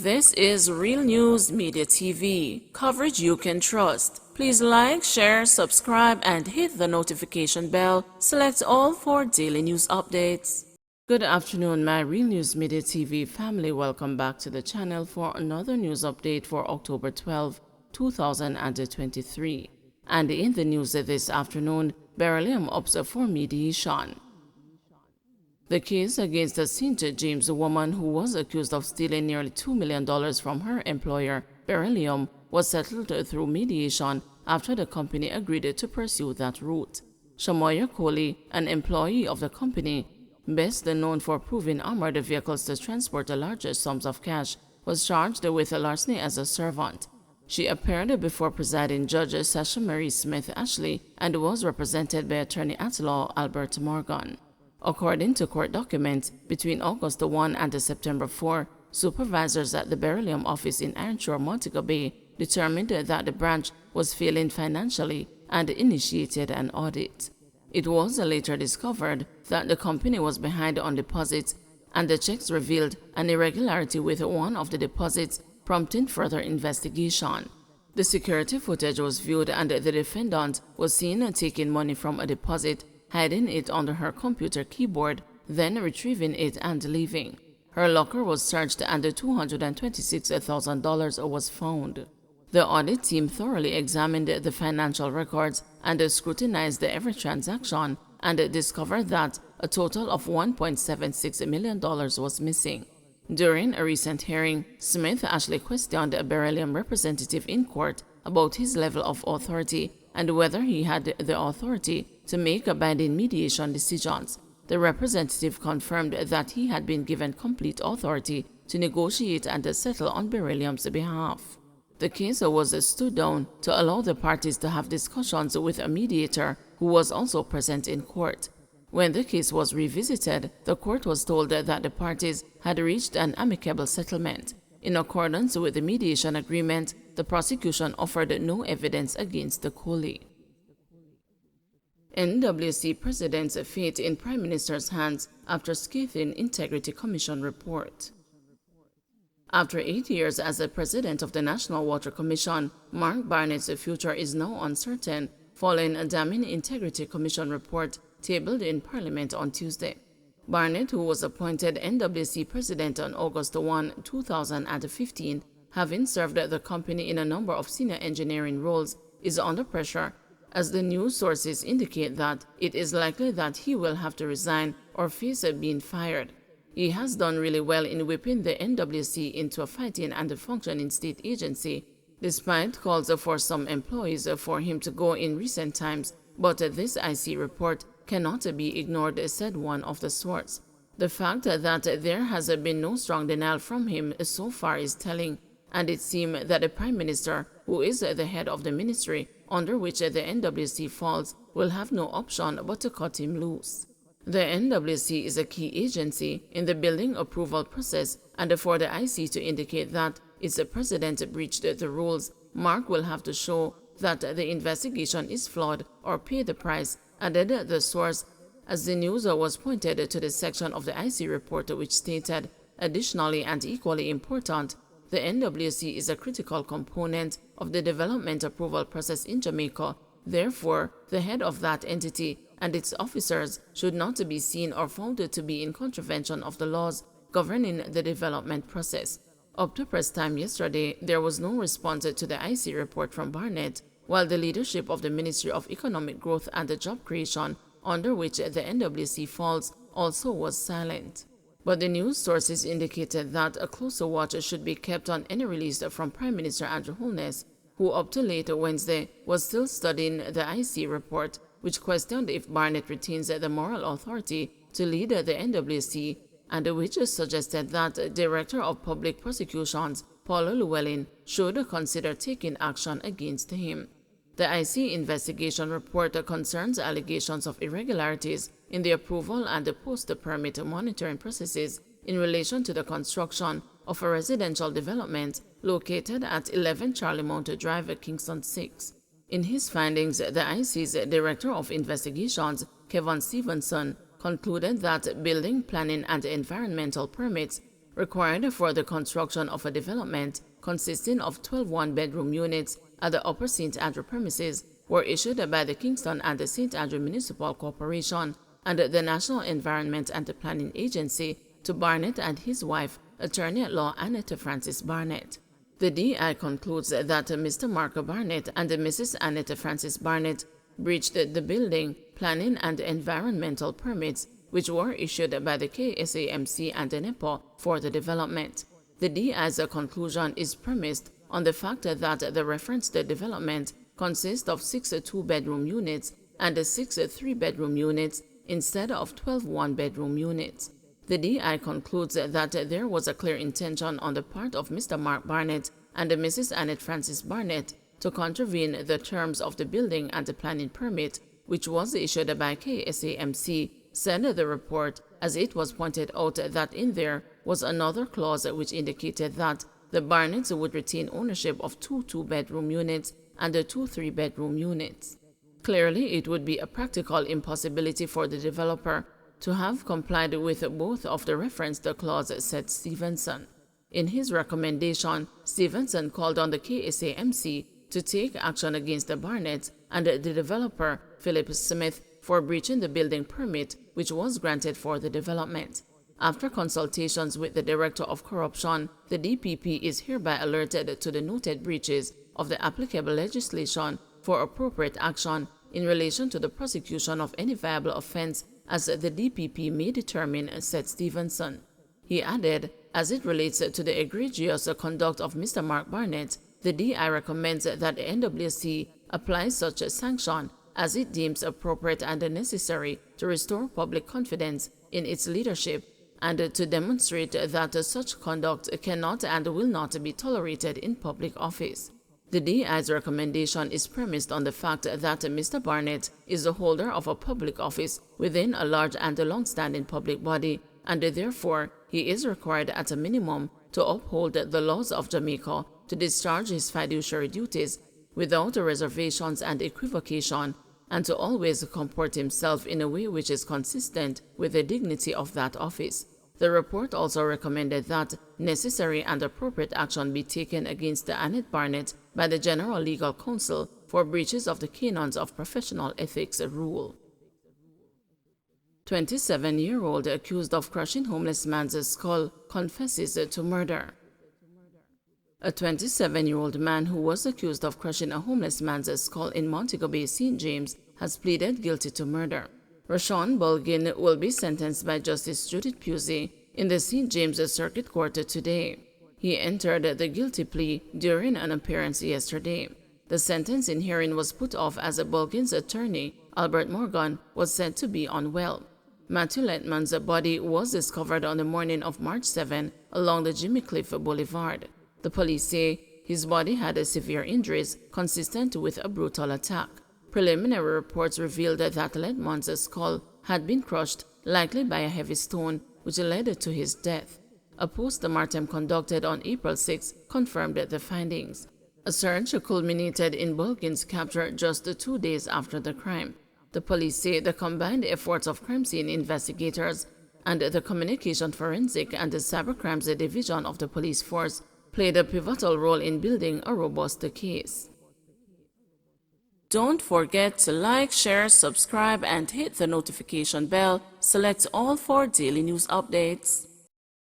This is Real News Media TV, coverage you can trust. Please like, share, subscribe, and hit the notification bell. Select all for daily news updates. Good afternoon, my Real News Media TV family. Welcome back to the channel for another news update for October 12, 2023. And in the news this afternoon, Barum opts for mediation. The case against the St. James woman who was accused of stealing nearly $2 million from her employer, Barum, was settled through mediation after the company agreed to pursue that route. Shamoya Kohli, an employee of the company, best known for proving armored vehicles to transport the largest sums of cash, was charged with larceny as a servant. She appeared before presiding Judge Sasha Marie Smith Ashley and was represented by attorney at law Albert Morgan. According to court documents, between August 1 and September 4, supervisors at the Barum office in Ironshore, Montego Bay determined that the branch was failing financially and initiated an audit. It was later discovered that the company was behind on deposits, and the checks revealed an irregularity with one of the deposits, prompting further investigation. The security footage was viewed and the defendant was seen taking money from a deposit, hiding it under her computer keyboard, then retrieving it and leaving. Her locker was searched and $226,000 was found. The audit team thoroughly examined the financial records and scrutinized every transaction and discovered that a total of $1.76 million was missing. During a recent hearing, Smith Ashley questioned a Barum representative in court about his level of authority and whether he had the authority to make binding mediation decisions. The representative confirmed that he had been given complete authority to negotiate and settle on Barum's behalf. The case was stood down to allow the parties to have discussions with a mediator who was also present in court. When the case was revisited, the court was told that the parties had reached an amicable settlement. In accordance with the mediation agreement, the prosecution offered no evidence against the Kohli. NWC President's fate in Prime Minister's hands after scathing Integrity Commission report. After 8 years as the President of the National Water Commission, Mark Barnett's future is now uncertain following a damning Integrity Commission report tabled in Parliament on Tuesday. Barnett, who was appointed NWC President on August 1, 2015, having served the company in a number of senior engineering roles, is under pressure as the news sources indicate that it is likely that he will have to resign or face being fired. He has done really well in whipping the NWC into a fighting and a functioning state agency, despite calls for some employees for him to go in recent times, but this IC report cannot be ignored, said one of the sources. The fact that there has been no strong denial from him so far is telling, and it seems that the Prime Minister, who is the head of the ministry under which the NWC falls, will have no option but to cut him loose. The NWC is a key agency in the building approval process, and for the IC to indicate that its president breached the rules, Mark will have to show that the investigation is flawed or pay the price, added the source, as the news was pointed to the section of the IC report which stated, additionally and equally important, the NWC is a critical component of the development approval process in Jamaica. Therefore, the head of that entity and its officers should not be seen or found to be in contravention of the laws governing the development process. Up to press time yesterday, there was no response to the IC report from Barnett, while the leadership of the Ministry of Economic Growth and Job Creation, under which the NWC falls, also was silent. But the news sources indicated that a closer watch should be kept on any release from Prime Minister Andrew Holness, who up to late Wednesday was still studying the IC report, which questioned if Barnett retains the moral authority to lead the NWC, and which suggested that Director of Public Prosecutions Paul Llewellyn should consider taking action against him. The IC investigation report concerns allegations of irregularities in the approval and the post-permit monitoring processes in relation to the construction of a residential development located at 11 Charlie Mount Drive, Kingston 6. In his findings, the IC's Director of Investigations, Kevin Stevenson, concluded that building planning and environmental permits required for the construction of a development consisting of 12 one-bedroom units at the Upper St. Andrew premises were issued by the Kingston and the St. Andrew Municipal Corporation and the National Environment and Planning Agency to Barnett and his wife, attorney-at-law Annette Francis Barnett. The DI concludes that Mr. Mark Barnett and Mrs. Annette Francis Barnett breached the building, planning, and environmental permits which were issued by the KSAMC and the NEPA for the development. The DI's conclusion is premised on the fact that the referenced development consists of 6 two-bedroom units and 6 three-bedroom units instead of 12 one-bedroom units. The DI concludes that there was a clear intention on the part of Mr. Mark Barnett and Mrs. Annette Francis Barnett to contravene the terms of the building and the planning permit, which was issued by KSAMC, said the report, as it was pointed out that in there was another clause which indicated that the Barnetts would retain ownership of 2 two-bedroom units and 2 three-bedroom units. Clearly, it would be a practical impossibility for the developer to have complied with both of the referenced clause, said Stevenson. In his recommendation, Stevenson called on the KSAMC to take action against the Barnetts and the developer, Philip Smith, for breaching the building permit which was granted for the development. After consultations with the Director of Corruption, the DPP is hereby alerted to the noted breaches of the applicable legislation for appropriate action in relation to the prosecution of any viable offense as the DPP may determine, said Stevenson. He added, as it relates to the egregious conduct of Mr. Mark Barnett, the DI recommends that the NWC apply such a sanction as it deems appropriate and necessary to restore public confidence in its leadership and to demonstrate that such conduct cannot and will not be tolerated in public office. The DI's recommendation is premised on the fact that Mr. Barnett is the holder of a public office within a large and long-standing public body, and therefore he is required at a minimum to uphold the laws of Jamaica, to discharge his fiduciary duties without reservations and equivocation, and to always comport himself in a way which is consistent with the dignity of that office. The report also recommended that necessary and appropriate action be taken against Annette Barnett by the General Legal Counsel for breaches of the canons of professional ethics rule. 27-year-old accused of crushing homeless man's skull confesses to murder. A 27-year-old man who was accused of crushing a homeless man's skull in Montego Bay, St. James, has pleaded guilty to murder. Rashawn Bulgin will be sentenced by Justice Judith Pusey in the St. James Circuit Court today. He entered the guilty plea during an appearance yesterday. The sentencing hearing was put off as Bulgin's attorney, Albert Morgan, was said to be unwell. Matthew Letman's body was discovered on the morning of March 7 along the Jimmy Cliff Boulevard. The police say his body had severe injuries consistent with a brutal attack. Preliminary reports revealed that Letman's skull had been crushed, likely by a heavy stone, which led to his death. A post-mortem conducted on April 6 confirmed the findings. A search culminated in Bulgin's capture just 2 days after the crime. The police say the combined efforts of crime scene investigators and the communication forensic and the cybercrimes division of the police force played a pivotal role in building a robust case. Don't forget to like, share, subscribe, and hit the notification bell. Select all for daily news updates.